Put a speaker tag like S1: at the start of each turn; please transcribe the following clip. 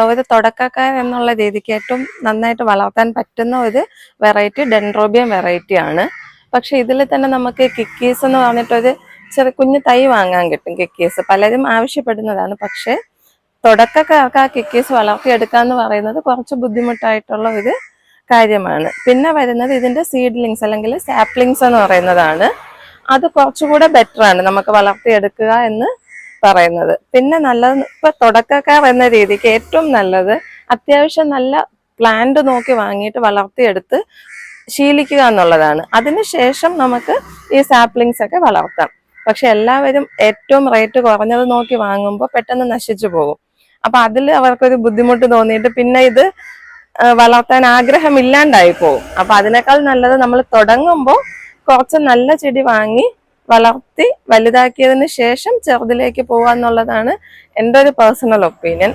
S1: ഒരു തുടക്കക്കാരൻ എന്നുള്ള രീതിക്ക് ഏറ്റവും നന്നായിട്ട് വളർത്താൻ പറ്റുന്ന ഒരു വെറൈറ്റി ഡെൻഡ്രോബിയം വെറൈറ്റി ആണ്. പക്ഷെ ഇതിൽ തന്നെ നമുക്ക് കിക്കീസ് എന്ന് പറഞ്ഞിട്ടൊരു ചെറിയ കുഞ്ഞു തൈ വാങ്ങാൻ കിട്ടും. കിക്കീസ് പലരും ആവശ്യപ്പെടുന്നതാണ്. പക്ഷെ തുടക്കക്കാർക്ക് ആ കിക്കീസ് വളർത്തിയെടുക്കുക എന്ന് പറയുന്നത് കുറച്ച് ബുദ്ധിമുട്ടായിട്ടുള്ള ഒരു കാര്യമാണ്. പിന്നെ വരുന്നത് ഇതിന്റെ സീഡ്ലിങ്സ് അല്ലെങ്കിൽ സാപ്ലിങ്സ് എന്ന് പറയുന്നതാണ്. അത് കുറച്ചുകൂടെ ബെറ്റർ ആണ് നമുക്ക് വളർത്തിയെടുക്കുക എന്ന് പറയുന്നത്. പിന്നെ നല്ലത് ഇപ്പൊ തുടക്കക്കാർ എന്ന രീതിക്ക് ഏറ്റവും നല്ലത് അത്യാവശ്യം നല്ല പ്ലാന്റ് നോക്കി വാങ്ങിയിട്ട് വളർത്തിയെടുത്ത് ശീലിക്കുക എന്നുള്ളതാണ്. അതിനുശേഷം നമുക്ക് ഈ സാപ്ലിങ്സ് ഒക്കെ വളർത്താം. പക്ഷെ എല്ലാവരും ഏറ്റവും റേറ്റ് കുറഞ്ഞത് നോക്കി വാങ്ങുമ്പോൾ പെട്ടെന്ന് നശിച്ചു പോകും. അപ്പൊ അതിൽ അവർക്കൊരു ബുദ്ധിമുട്ട് തോന്നിയിട്ട് പിന്നെ ഇത് വളർത്താൻ ആഗ്രഹമില്ലാണ്ടായി പോകും. അപ്പൊ അതിനേക്കാൾ നല്ലത് നമ്മൾ തുടങ്ങുമ്പോൾ കുറച്ച് നല്ല ചെടി വാങ്ങി വളർത്തി വലുതാക്കിയതിന് ശേഷം ചെറുതിലേക്ക് പോവാന്നുള്ളതാണ് എൻ്റെ ഒരു പേഴ്സണൽ ഒപ്പീനിയൻ.